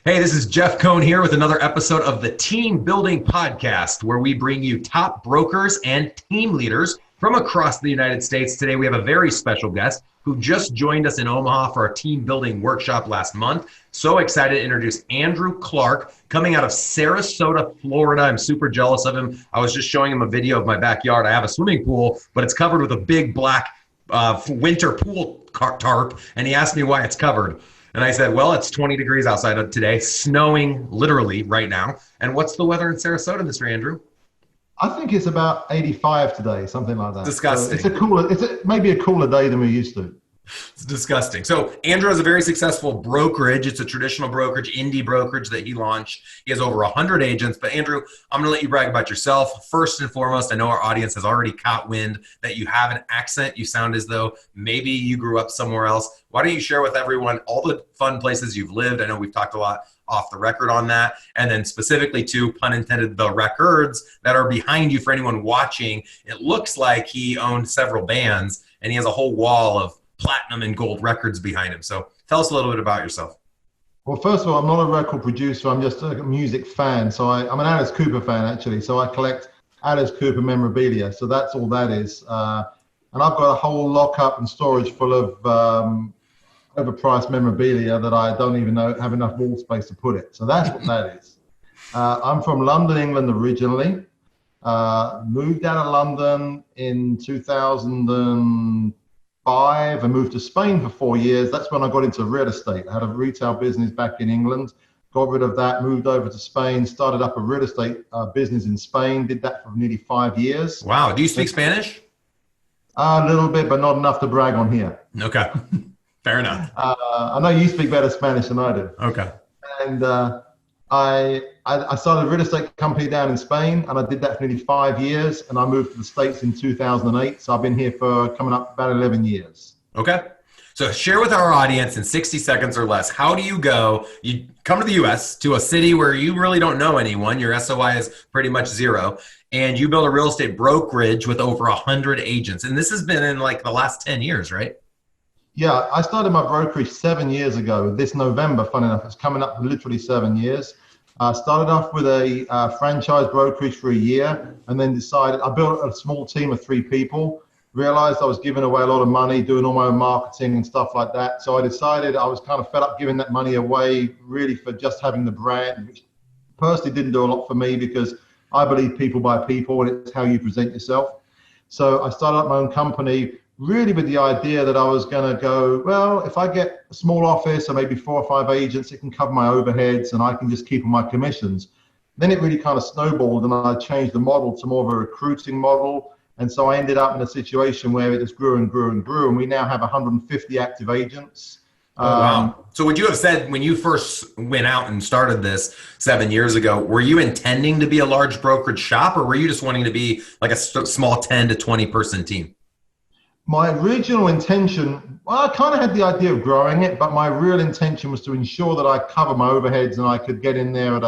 Hey, this is Jeff Cohn here with another episode of the Team Building Podcast, where we bring you top brokers and team leaders from across the United States. Today, we have a very special guest who just joined us in Omaha for our team building workshop last month. So excited to introduce Andrew Cark, coming out of Sarasota, Florida. I'm super jealous of him. I was just showing him a video of my backyard. I have a swimming pool, but it's covered with a big black winter pool tarp, and he asked me why it's covered. And I said, well, it's 20 degrees outside today, snowing literally right now. And what's the weather in Sarasota, Mr. Andrew? I think it's about 85 today, something like that. Disgusting. So maybe a cooler day than we're used to. It's disgusting. So Andrew has a very successful brokerage. It's a traditional brokerage, indie brokerage that he launched. He has over 100 agents. But Andrew, I'm going to let you brag about yourself. First and foremost, I know our audience has already caught wind that you have an accent. You sound as though maybe you grew up somewhere else. Why don't you share with everyone all the fun places you've lived? I know we've talked a lot off the record on that. And then specifically to, pun intended, the records that are behind you for anyone watching. It looks like he owned several bands and he has a whole wall of platinum and gold records behind him. So tell us a little bit about yourself. Well, first of all, I'm not a record producer. I'm just a music fan. So I'm an Alice Cooper fan, actually. So I collect Alice Cooper memorabilia. So that's all that is. And I've got a whole lockup and storage full of overpriced memorabilia that I don't even have enough wall space to put it. So that's what that is. I'm from London, England originally. Moved out of London in 2005 and moved to Spain for 4 years. That's when I got into real estate. I had a retail business back in England, got rid of that, moved over to Spain, started up a real estate business in Spain, did that for nearly 5 years. Wow. Do you speak Spanish? A little bit, but not enough to brag on here. Okay. Fair enough. I know you speak better Spanish than I do. Okay. And I started a real estate company down in Spain, and I did that for nearly 5 years, and I moved to the States in 2008. So I've been here for coming up about 11 years. Okay. So share with our audience in 60 seconds or less, how do you come to the US, to a city where you really don't know anyone, your SOI is pretty much zero, and you build a real estate brokerage with over 100 agents. And this has been in like the last 10 years, right? Yeah, I started my brokerage 7 years ago. This November, fun enough, it's coming up literally 7 years. I started off with a franchise brokerage for a year, and then decided, I built a small team of 3 people, realized I was giving away a lot of money, doing all my own marketing and stuff like that. So I decided I was kind of fed up giving that money away really for just having the brand, which personally didn't do a lot for me because I believe people buy people and it's how you present yourself. So I started up my own company really with the idea that I was going to go, well, if I get a small office or maybe 4 or 5 agents, it can cover my overheads and I can just keep on my commissions. Then it really kind of snowballed and I changed the model to more of a recruiting model. And so I ended up in a situation where it just grew and grew and grew. And we now have 150 active agents. Oh, wow. So would you have said when you first went out and started this 7 years ago, were you intending to be a large brokerage shop, or were you just wanting to be like a small 10 to 20 person team? My original intention, well, I kind of had the idea of growing it, but my real intention was to ensure that I cover my overheads and I could get in there at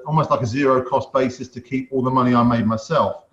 almost like a zero cost basis to keep all the money I made myself.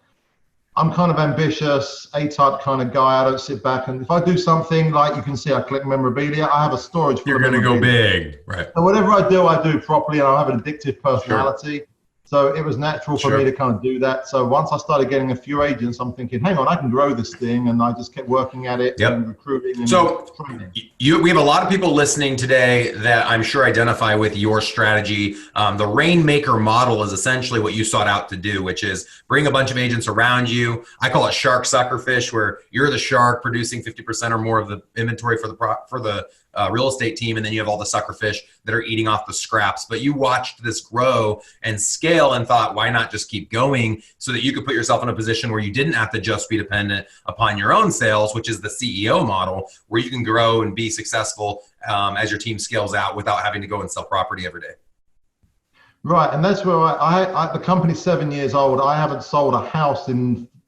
I'm kind of ambitious, A-type kind of guy. I don't sit back, and if I do something like you can see, I collect memorabilia. I have a storage full of memorabilia. You're going to go big, right? So whatever I do properly, and I have an addictive personality. Sure. So it was natural for me to kind of do that. So once I started getting a few agents, I'm thinking, hang on, I can grow this thing. And I just kept working at it and recruiting. And training. We have a lot of people listening today that I'm sure identify with your strategy. The Rainmaker Model is essentially what you sought out to do, which is bring a bunch of agents around you. I call it shark sucker fish, where you're the shark producing 50% or more of the inventory for the real estate team, and then you have all the sucker fish that are eating off the scraps. But you watched this grow and scale and thought, why not just keep going so that you could put yourself in a position where you didn't have to just be dependent upon your own sales, which is the CEO model, where you can grow and be successful as your team scales out without having to go and sell property every day. Right, and that's where the company's 7 years old. I haven't sold a house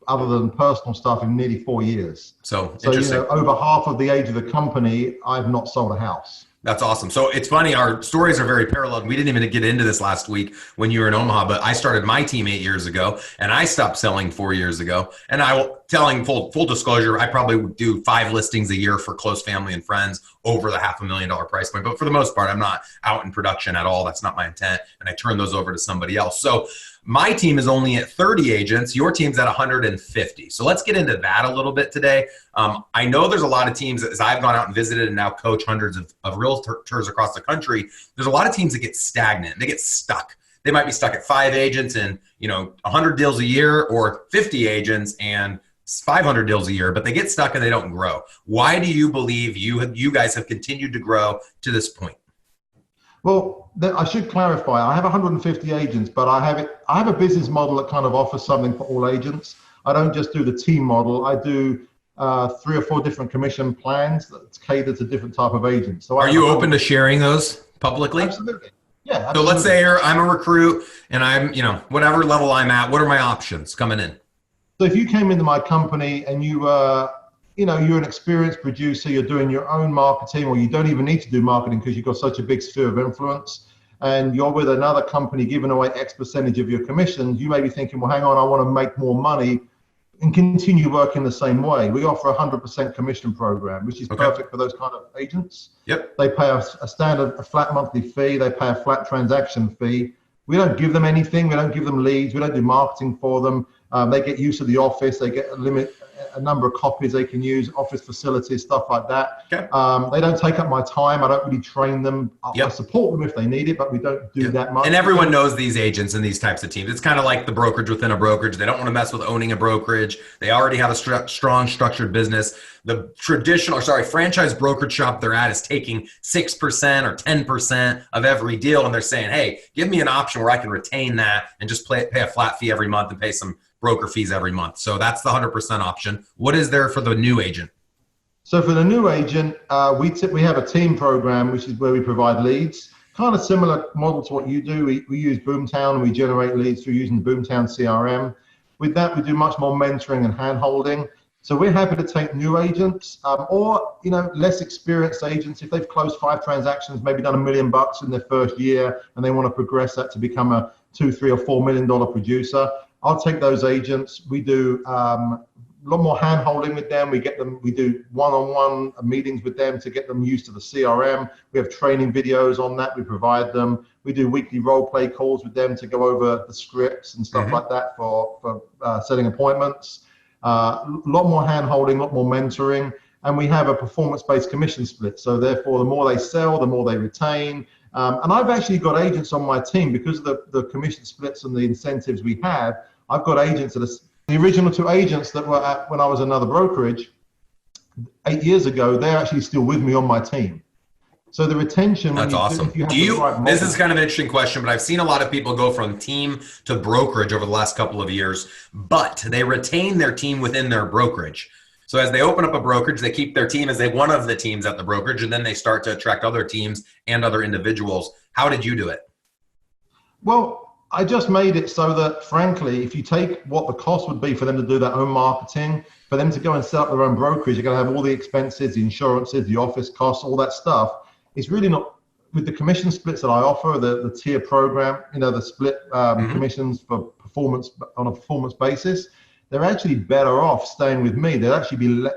other than personal stuff in nearly 4 years. So interesting. Over half of the age of the company, I've not sold a house. That's awesome. So it's funny, our stories are very parallel. We didn't even get into this last week when you were in Omaha, but I started my team 8 years ago and I stopped selling 4 years ago. And I will telling full disclosure, I probably would do 5 listings a year for close family and friends over the $500,000 price point. But for the most part, I'm not out in production at all. That's not my intent. And I turn those over to somebody else. So my team is only at 30 agents. Your team's at 150. So let's get into that a little bit today. I know there's a lot of teams, as I've gone out and visited and now coach hundreds of realtors across the country, there's a lot of teams that get stagnant. They get stuck. They might be stuck at 5 agents and 100 deals a year, or 50 agents and 500 deals a year, but they get stuck and they don't grow. Why do you believe you guys have continued to grow to this point? Well, I should clarify. I have 150 agents, but I have a business model that kind of offers something for all agents. I don't just do the team model. I do 3 or 4 different commission plans that cater to different type of agents. So are you open to sharing those publicly? Absolutely. Yeah. Absolutely. So let's say I'm a recruit and I'm, whatever level I'm at, what are my options coming in? So if you came into my company and you were, you're an experienced producer, you're doing your own marketing, or you don't even need to do marketing because you've got such a big sphere of influence, and you're with another company giving away X percentage of your commissions, you may be thinking, well, hang on, I want to make more money and continue working the same way. We offer a 100% commission program, which is perfect for those kind of agents. Yep. They pay a flat monthly fee. They pay a flat transaction fee. We don't give them anything. We don't give them leads. We don't do marketing for them. They get used to the office. They get a number of copies they can use, office facilities, stuff like that. Okay. They don't take up my time. I don't really train them. I support them if they need it, but we don't do that much. And everyone knows these agents and these types of teams. It's kind of like the brokerage within a brokerage. They don't want to mess with owning a brokerage. They already have a strong structured business. The franchise brokerage shop they're at is taking 6% or 10% of every deal. And they're saying, hey, give me an option where I can retain that and just pay a flat fee every month and pay some broker fees every month. So that's the 100% option. What is there for the new agent? So for the new agent, we have a team program, which is where we provide leads. Kind of similar model to what you do. We use Boomtown and we generate leads through using the Boomtown CRM. With that, we do much more mentoring and hand-holding. So we're happy to take new agents or less experienced agents. If they've closed 5 transactions, maybe done $1 million in their first year, and they want to progress that to become a $2, $3, or $4 million producer, I'll take those agents. We do a lot more hand holding with them. We do one-on-one meetings with them to get them used to the CRM. We have training videos on that. We provide them. We do weekly role play calls with them to go over the scripts and stuff like that for setting appointments. A lot more hand holding, a lot more mentoring. And we have a performance-based commission split. So therefore, the more they sell, the more they retain. And I've actually got agents on my team because of the commission splits and the incentives we have. I've got agents that are the original 2 agents that were at when I was another brokerage 8 years ago. They're actually still with me on my team. So the retention. That's awesome. This is kind of an interesting question, but I've seen a lot of people go from team to brokerage over the last couple of years, but they retain their team within their brokerage. So as they open up a brokerage, they keep their team as one of the teams at the brokerage, and then they start to attract other teams and other individuals. How did you do it? Well, I just made it so that, frankly, if you take what the cost would be for them to do their own marketing, for them to go and set up their own brokerage, you're going to have all the expenses, the insurances, the office costs, all that stuff. It's really not, with the commission splits that I offer, the tier program, the split commissions for performance on a performance basis, they're actually better off staying with me. They'd actually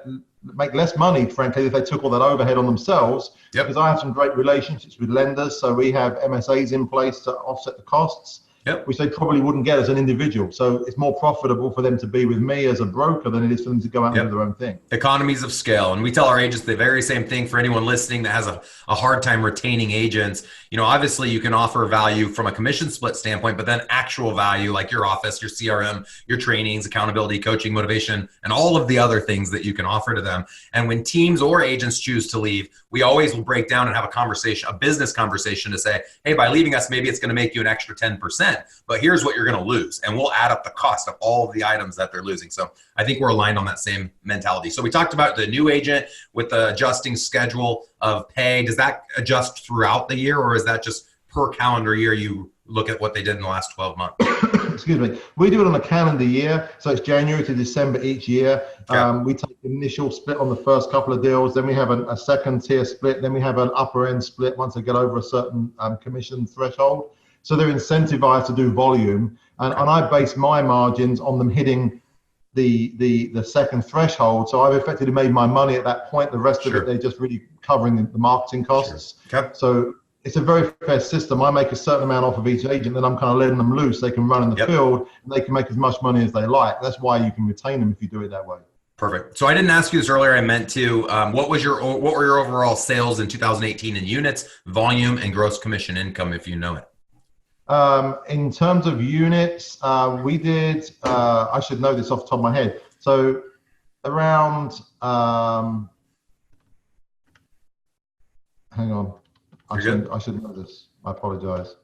make less money, frankly, if they took all that overhead on themselves. Because I have some great relationships with lenders, so we have MSAs in place to offset the costs. Which they probably wouldn't get as an individual. So it's more profitable for them to be with me as a broker than it is for them to go out and do their own thing. Economies of scale. And we tell our agents the very same thing for anyone listening that has a hard time retaining agents. Obviously you can offer value from a commission split standpoint, but then actual value like your office, your CRM, your trainings, accountability, coaching, motivation, and all of the other things that you can offer to them. And when teams or agents choose to leave, we always will break down and have a conversation, a business conversation to say, hey, by leaving us, maybe it's going to make you an extra 10%, but here's what you're going to lose. And we'll add up the cost of all of the items that they're losing. So I think we're aligned on that same mentality. So we talked about the new agent with the adjusting schedule of pay. Does that adjust throughout the year, or is that just per calendar year you look at what they did in the last 12 months? Excuse me. We do it on a calendar year, so it's January to December each year. Okay. We take initial split on the first couple of deals, then we have a second tier split, then we have an upper end split once they get over a certain commission threshold. So they're incentivized to do volume, and I base my margins on them hitting the second threshold. So I've effectively made my money at that point. The rest of it, they're just really covering the marketing costs. Okay. So it's a very fair system. I make a certain amount off of each agent, then I'm kind of letting them loose. They can run in the field and they can make as much money as they like. That's why you can retain them if you do it that way. Perfect. So I didn't ask you this earlier. I meant to. What were your overall sales in 2018 in units, volume, and gross commission income, if you know it? In terms of units, we did, I should know this off the top of my head. So around, hang on, I should know this. I apologize.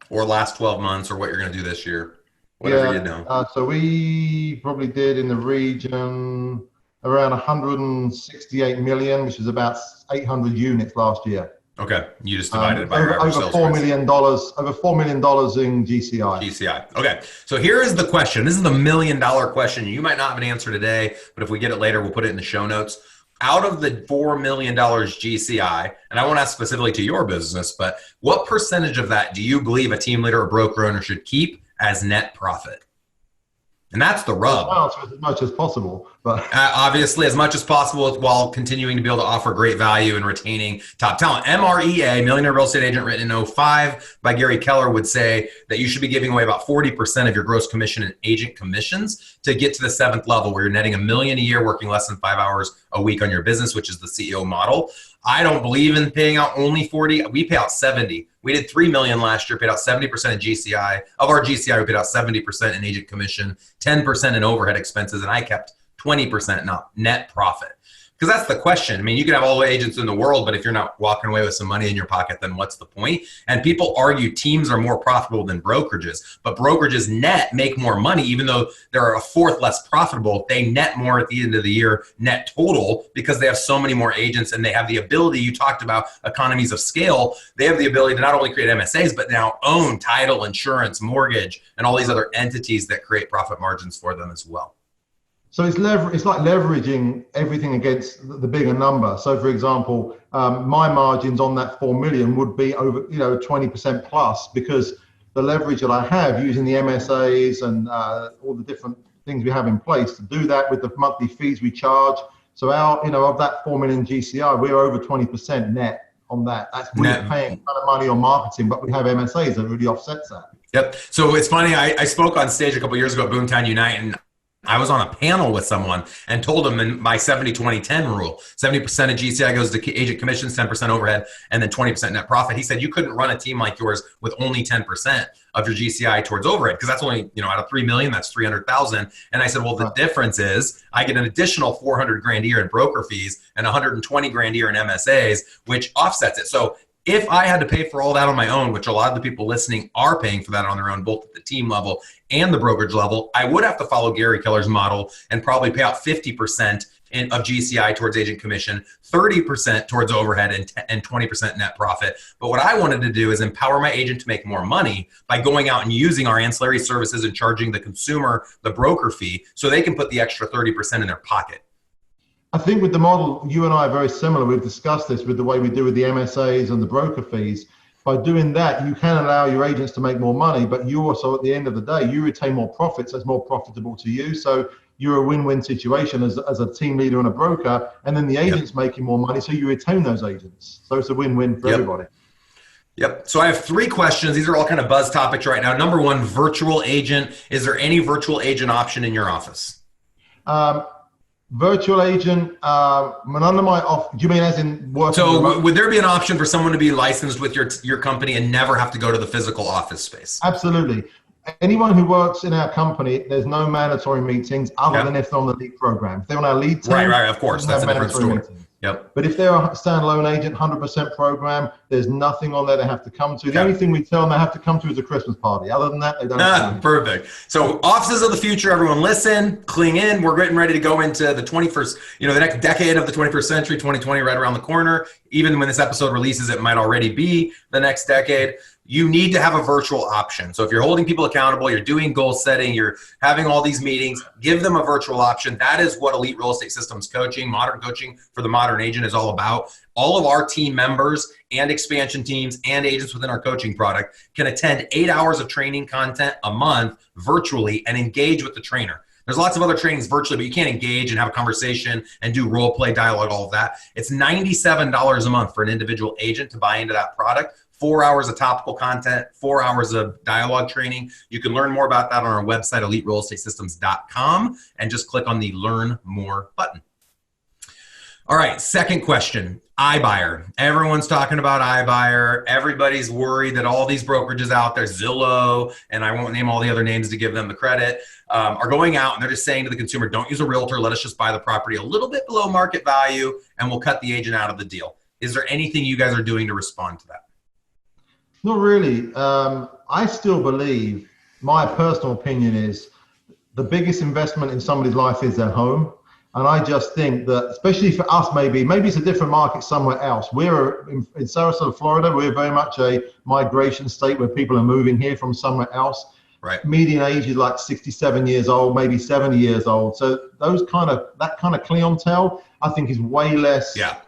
Or last 12 months, or what you're going to do this year, whatever you know. So we probably did in the region around 168 million, which is about 800 units last year. Okay, you just divided it by your over average sales $4 price. million, over $4 million in GCI. GCI. Okay, so here is the question. This is the $1 million question. You might not have an answer today, but if we get it later, we'll put it in the show notes. Out of the $4 million GCI, and I won't ask specifically to your business, but what percentage of that do you believe a team leader or broker owner should keep as net profit? And that's the rub. As much as possible, but obviously as much as possible while continuing to be able to offer great value and retaining top talent. MREA, Millionaire Real Estate Agent, written in 05 by Gary Keller, would say that you should be giving away about 40% of your gross commission and agent commissions to get to the 7th level, where you're netting $1 million a year, working less than 5 hours a week on your business, which is the CEO model. I don't believe in paying out only 40. We pay out 70. We did 3 million last year, paid out 70% in GCI. Of our GCI, we paid out 70% in agent commission, 10% in overhead expenses, and I kept 20% net profit. Because that's the question. I mean, you can have all the agents in the world, but if you're not walking away with some money in your pocket, then what's the point? And people argue teams are more profitable than brokerages, but brokerages net make more money, even though they're a fourth less profitable. They net more at the end of the year, net total, because they have so many more agents and they have the ability, you talked about economies of scale, they have the ability to not only create MSAs, but now own title, insurance, mortgage, and all these other entities that create profit margins for them as well. So it's like leveraging everything against the bigger number. So for example, my margins on that 4 million would be over 20% plus, because the leverage that I have using the MSAs and all the different things we have in place to do that with the monthly fees we charge. So of that 4 million GCI, we're over 20% net on that. That's we're paying a ton of money on marketing, but we have MSAs that really offsets that. Yep. So it's funny. I spoke on stage a couple of years ago at Boomtown Unite, and I was on a panel with someone and told them in my 70-20-10 rule, 70% of GCI goes to agent commissions, 10% overhead, and then 20% net profit. He said, you couldn't run a team like yours with only 10% of your GCI towards overhead, because that's only, out of 3 million, that's 300,000. And I said, well, the difference is I get an additional 400 grand a year in broker fees and 120 grand a year in MSAs, which offsets it. So if I had to pay for all that on my own, which a lot of the people listening are paying for that on their own, both at the team level and the brokerage level, I would have to follow Gary Keller's model and probably pay out 50% of GCI towards agent commission, 30% towards overhead, and 20% net profit. But what I wanted to do is empower my agent to make more money by going out and using our ancillary services and charging the consumer the broker fee so they can put the extra 30% in their pocket. I think with the model, you and I are very similar. We've discussed this with the way we do with the MSAs and the broker fees. By doing that, you can allow your agents to make more money, but you also, at the end of the day, you retain more profits. That's more profitable to you. So you're a win-win situation as a team leader and a broker, and then the agent's making more money, so you retain those agents. So it's a win-win for everybody. Yep. So I have 3 questions. These are all kind of buzz topics right now. Number 1, virtual agent. Is there any virtual agent option in your office? Virtual agent, none of my off. Do you mean as in working? So would there be an option for someone to be licensed with your company and never have to go to the physical office space? Absolutely. Anyone who works in our company, there's no mandatory meetings other than if they're on the lead program. If they're on our lead team, right, of course, that's a different story. Meetings. Yep. But if they're a standalone agent, 100% program, there's nothing on there they have to come to. The only thing we tell them they have to come to is a Christmas party. Other than that, they don't. Perfect. So offices of the future, everyone listen, cling in. We're getting ready to go into the 21st, the next decade of the 21st century, 2020 right around the corner. Even when this episode releases, it might already be the next decade. you need to have a virtual option. So if you're holding people accountable, you're doing goal setting, you're having all these meetings, give them a virtual option. That is what Elite Real Estate Systems coaching, modern coaching for the modern agent is all about. All of our team members and expansion teams and agents within our coaching product can attend 8 hours of training content a month virtually and engage with the trainer. There's lots of other trainings virtually, but you can't engage and have a conversation and do role play, dialogue, all of that. It's $97 a month for an individual agent to buy into that product. 4 hours of topical content, 4 hours of dialogue training. You can learn more about that on our website, eliterealestatesystems.com, and just click on the Learn More button. All right, second question, iBuyer. Everyone's talking about iBuyer. Everybody's worried that all these brokerages out there, Zillow, and I won't name all the other names to give them the credit, are going out and they're just saying to the consumer, don't use a realtor, let us just buy the property a little bit below market value and we'll cut the agent out of the deal. Is there anything you guys are doing to respond to that? Not really. I still believe, my personal opinion is, the biggest investment in somebody's life is their home. And I just think that, especially for us, maybe it's a different market somewhere else. We're in Sarasota, Florida. We're very much a migration state where people are moving here from somewhere else. Right. Median age is like 67 years old, maybe 70 years old. So that kind of clientele, I think, is way less. Yeah.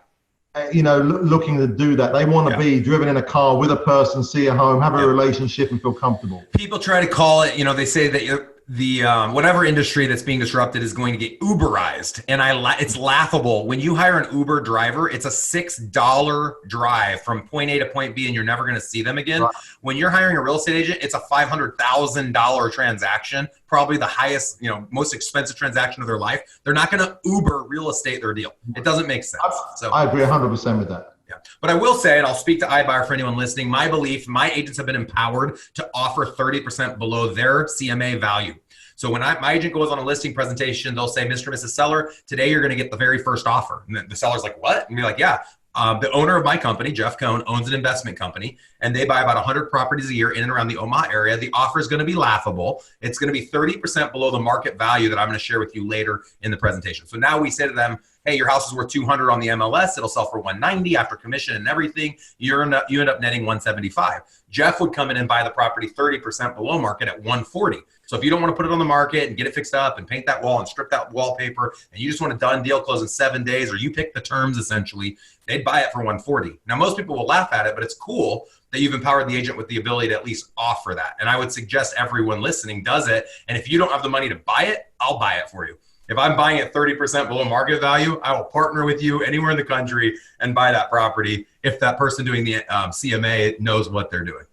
Looking to do that. They want to be driven in a car with a person, see a home, have a relationship, and feel comfortable. People try to call it, they say that the whatever industry that's being disrupted is going to get Uberized, and it's laughable. When you hire an Uber driver, it's a $6 drive from point A to point B, and you're never going to see them again. Right. When you're hiring a real estate agent, it's a $500,000 transaction, probably the highest, most expensive transaction of their life. They're not going to Uber real estate their deal. It doesn't make sense. So I agree 100% with that. Yeah. But I will say, and I'll speak to iBuyer for anyone listening, my belief, my agents have been empowered to offer 30% below their CMA value. So when my agent goes on a listing presentation, they'll say, Mr. and Mrs. Seller, today you're going to get the very first offer. And the seller's like, what? And you're like, yeah. The owner of my company, Jeff Cohn, owns an investment company, and they buy about 100 properties a year in and around the Omaha area. The offer is going to be laughable. It's going to be 30% below the market value that I'm going to share with you later in the presentation. So now we say to them, hey, your house is worth 200 on the MLS. It'll sell for 190 after commission and everything. You end up netting 175. Jeff would come in and buy the property 30% below market at 140. So if you don't want to put it on the market and get it fixed up and paint that wall and strip that wallpaper, and you just want a done deal close in 7 days, or you pick the terms essentially, they'd buy it for 140. Now, most people will laugh at it, but it's cool that you've empowered the agent with the ability to at least offer that. And I would suggest everyone listening does it. And if you don't have the money to buy it, I'll buy it for you. If I'm buying it 30% below market value, I will partner with you anywhere in the country and buy that property if that person doing the CMA knows what they're doing.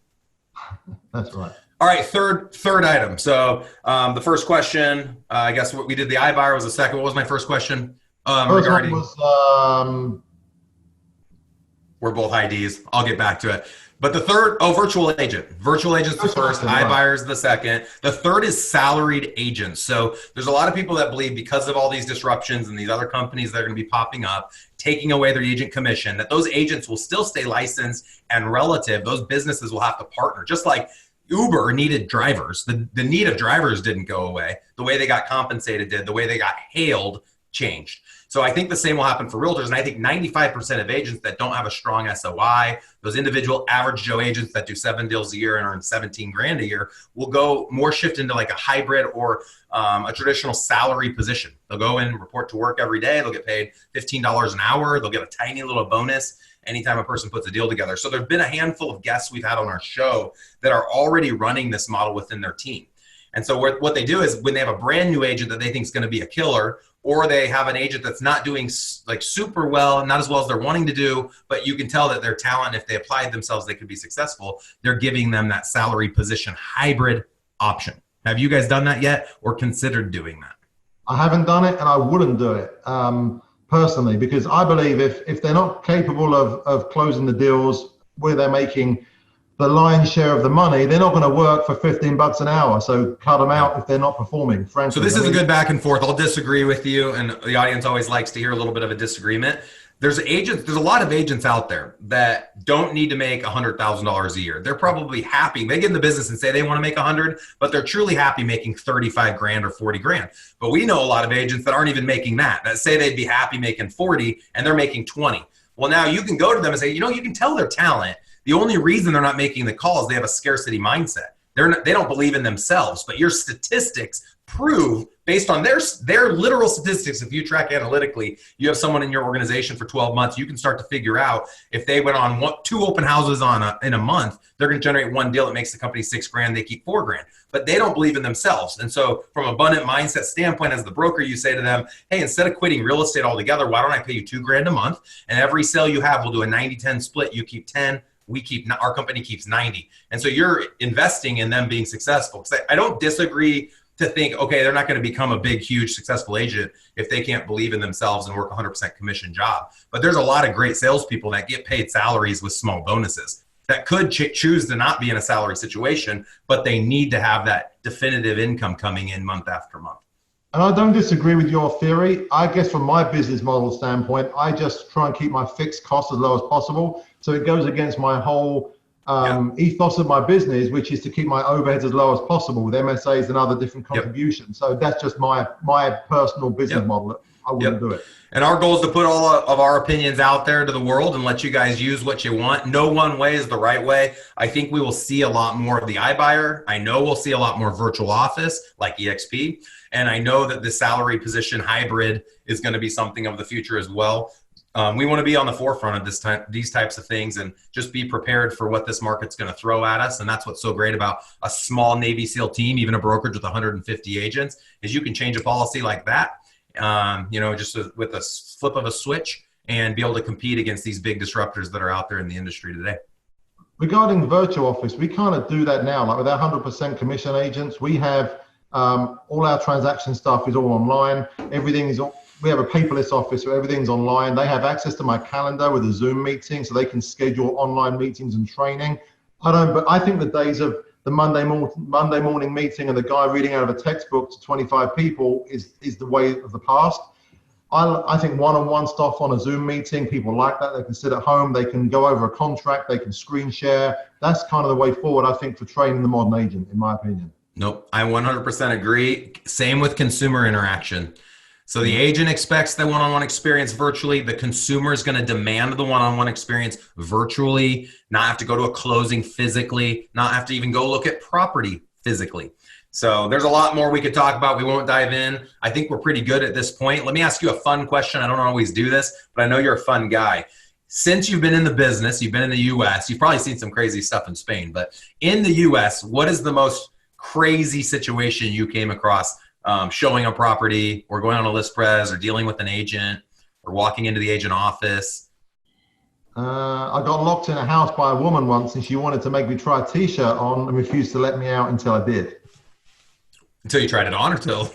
That's right. All right, third item. So the first question, I guess what we did the iBuyer was the second. What was my first question? Regarding was, we're both IDs. I'll get back to it. But the third, virtual agent. Virtual agent's the first, iBuyer's the second. The third is salaried agents. So there's a lot of people that believe because of all these disruptions and these other companies that are going to be popping up, taking away their agent commission, that those agents will still stay licensed and relative. Those businesses will have to partner. Just like Uber needed drivers. The need of drivers didn't go away. The way they got compensated did. The way they got hailed changed. So I think the same will happen for realtors. And I think 95% of agents that don't have a strong SOI, those individual average Joe agents that do 7 deals a year and earn 17 grand a year, will go more shift into like a hybrid or a traditional salary position. They'll go in, report to work every day. They'll get paid $15 an hour. They'll get a tiny little bonus anytime a person puts a deal together. So there's been a handful of guests we've had on our show that are already running this model within their team. And so what they do is when they have a brand new agent that they think is going to be a killer, or they have an agent that's not doing like super well, not as well as they're wanting to do, but you can tell that their talent, if they applied themselves, they could be successful. They're giving them that salary position hybrid option. Have you guys done that yet or considered doing that? I haven't done it, and I wouldn't do it personally, because I believe if they're not capable of closing the deals where they're making the lion's share of the money, they're not going to work for $15 an hour. So cut them out if they're not performing, frankly. So this is a good back and forth. I'll disagree with you, and the audience always likes to hear a little bit of a disagreement. There's a lot of agents out there that don't need to make $100,000 a year. They're probably happy. They get in the business and say they want to make 100, but they're truly happy making 35 grand or 40 grand. But we know a lot of agents that aren't even making that say they'd be happy making 40 and they're making 20. Well, now you can go to them and say, you can tell their talent. The only reason they're not making the calls, they have a scarcity mindset. They don't believe in themselves, but your statistics prove, based on their literal statistics, if you track analytically, you have someone in your organization for 12 months, you can start to figure out if they went on 2 open houses in a month, they're going to generate 1 deal that makes the company $6,000, they keep $4,000. But they don't believe in themselves. And so from an abundant mindset standpoint, as the broker, you say to them, hey, instead of quitting real estate altogether, why don't I pay you $2,000 a month? And every sale you have, we'll do a 90-10 split. You keep 10. Our company keeps 90. And so you're investing in them being successful. Because I don't disagree to think, okay, they're not going to become a big, huge, successful agent if they can't believe in themselves and work a 100% commission job. But there's a lot of great salespeople that get paid salaries with small bonuses that could choose to not be in a salary situation, but they need to have that definitive income coming in month after month. And I don't disagree with your theory. I guess from my business model standpoint, I just try and keep my fixed costs as low as possible. So it goes against my whole ethos of my business, which is to keep my overheads as low as possible with MSAs and other different contributions. So that's just my personal business model. I wouldn't do it. And our goal is to put all of our opinions out there to the world and let you guys use what you want. No one way is the right way. I think we will see a lot more of the iBuyer. I know we'll see a lot more virtual office like EXP. And I know that the salary position hybrid is going to be something of the future as well. We want to be on the forefront of these types of things and just be prepared for what this market's going to throw at us. And that's what's so great about a small Navy SEAL team, even a brokerage with 150 agents, is you can change a policy like that, just with a flip of a switch and be able to compete against these big disruptors that are out there in the industry today. Regarding virtual office, we kind of do that now. Like with our 100% commission agents, we have all our transaction stuff is all online. We have a paperless office, so everything's online. They have access to my calendar with a Zoom meeting, so they can schedule online meetings and training. But I think the days of the Monday morning meeting and the guy reading out of a textbook to 25 people is the way of the past. I think one-on-one stuff on a Zoom meeting, people like that. They can sit at home, they can go over a contract, they can screen share. That's kind of the way forward, I think, for training the modern agent, in my opinion. Nope, I 100% agree. Same with consumer interaction. So the agent expects the one-on-one experience virtually. The consumer is going to demand the one-on-one experience virtually, not have to go to a closing physically, not have to even go look at property physically. So there's a lot more we could talk about. We won't dive in. I think we're pretty good at this point. Let me ask you a fun question. I don't always do this, but I know you're a fun guy. Since you've been in the business, you've been in the U.S., you've probably seen some crazy stuff in Spain, but in the U.S., what is the most crazy situation you came across showing a property or going on a list pres or dealing with an agent or walking into the agent office? I got locked in a house by a woman once and she wanted to make me try a t-shirt on and refused to let me out until I did. Until you tried it on or till?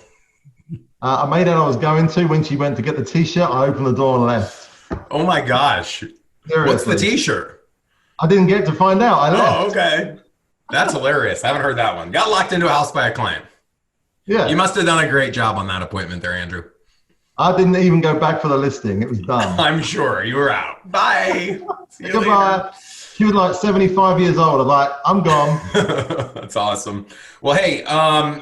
I made out I was going to. When she went to get the t-shirt, I opened the door and left. Oh my gosh. Seriously. What's the t-shirt? I didn't get to find out. I left. Oh, okay. That's hilarious. I haven't heard that one. Got locked into a house by a client. Yeah. You must have done a great job on that appointment there, Andrew. I didn't even go back for the listing. It was done. I'm sure. You were out. Bye. See you Goodbye. Later. She was like 75 years old. I'm like, I'm gone. That's awesome. Well, hey,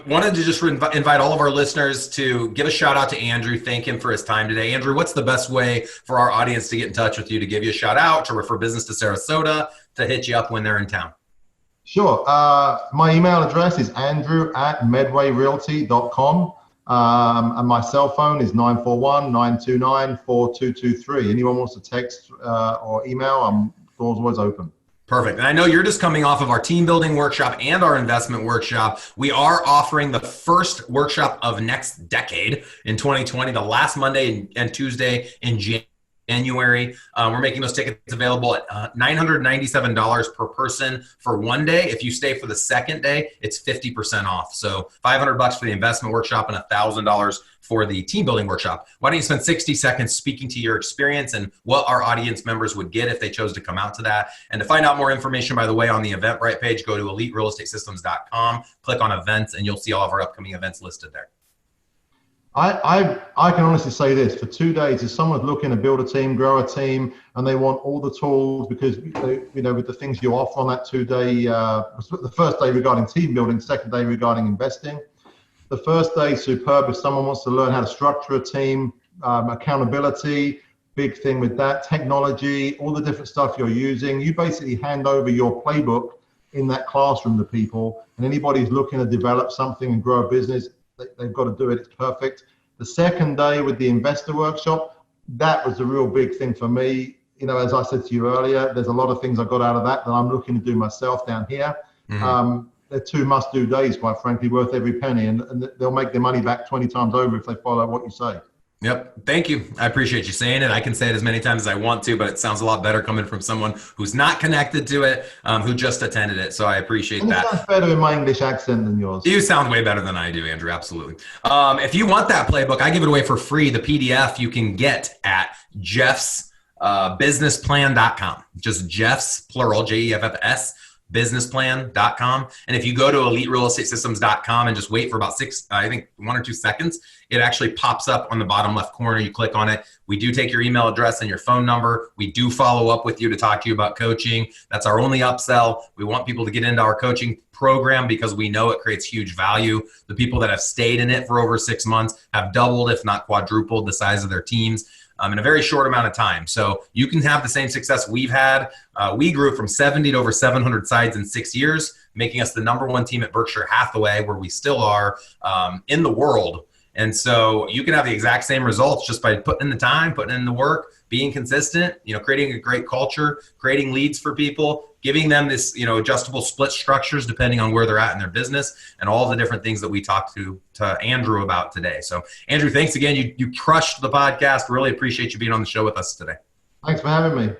wanted to just invite all of our listeners to give a shout out to Andrew. Thank him for his time today. Andrew, what's the best way for our audience to get in touch with you, to give you a shout out, to refer business to Sarasota, to hit you up when they're in town? Sure. My email address is andrew@medwayrealty.com. And my cell phone is 941-929-4223. Anyone wants to text or email, doors always open. Perfect. And I know you're just coming off of our team building workshop and our investment workshop. We are offering the first workshop of next decade in 2020, the last Monday and Tuesday in January. We're making those tickets available at $997 per person for one day. If you stay for the second day, it's 50% off. So $500 for the investment workshop and $1,000 for the team building workshop. Why don't you spend 60 seconds speaking to your experience and what our audience members would get if they chose to come out to that. And to find out more information, by the way, on the Eventbrite page, go to eliterealestatesystems.com, click on events, and you'll see all of our upcoming events listed there. I can honestly say this, for 2 days, if someone's looking to build a team, grow a team, and they want all the tools, because with the things you offer on that 2 day, the first day regarding team building, second day regarding investing. The first day, superb. If someone wants to learn how to structure a team, accountability, big thing with that. Technology, all the different stuff you're using. You basically hand over your playbook in that classroom to people, and anybody who's looking to develop something and grow a business, they've got to do it. It's perfect. The second day with the investor workshop, that was the real big thing for me. You know, as I said to you earlier, there's a lot of things I got out of that I'm looking to do myself down here. They're two must-do days, quite frankly, worth every penny, and they'll make their money back 20 times over if they follow what you say. Yep. Thank you. I appreciate you saying it. I can say it as many times as I want to, but it sounds a lot better coming from someone who's not connected to it, who just attended it. So I appreciate And it that. sounds better in my English accent than yours. You sound way better than I do, Andrew. Absolutely. If you want that playbook, I give it away for free. The PDF you can get at Jeff's businessplan.com. Just Jeff's, plural, Jeffs, businessplan.com. And if you go to eliterealestatesystems.com and just wait for about 1 or 2 seconds, it actually pops up on the bottom left corner. You click on it. We do take your email address and your phone number. We do follow up with you to talk to you about coaching. That's our only upsell. We want people to get into our coaching program because we know it creates huge value. The people that have stayed in it for over 6 months have doubled, if not quadrupled, the size of their teams in a very short amount of time. So you can have the same success we've had. We grew from 70 to over 700 sites in 6 years, making us the #1 team at Berkshire Hathaway, where we still are in the world. And so you can have the exact same results just by putting in the time, putting in the work, being consistent, creating a great culture, creating leads for people, giving them this, adjustable split structures depending on where they're at in their business, and all the different things that we talked to Andrew about today. So Andrew, thanks again. You crushed the podcast. Really appreciate you being on the show with us today. Thanks for having me.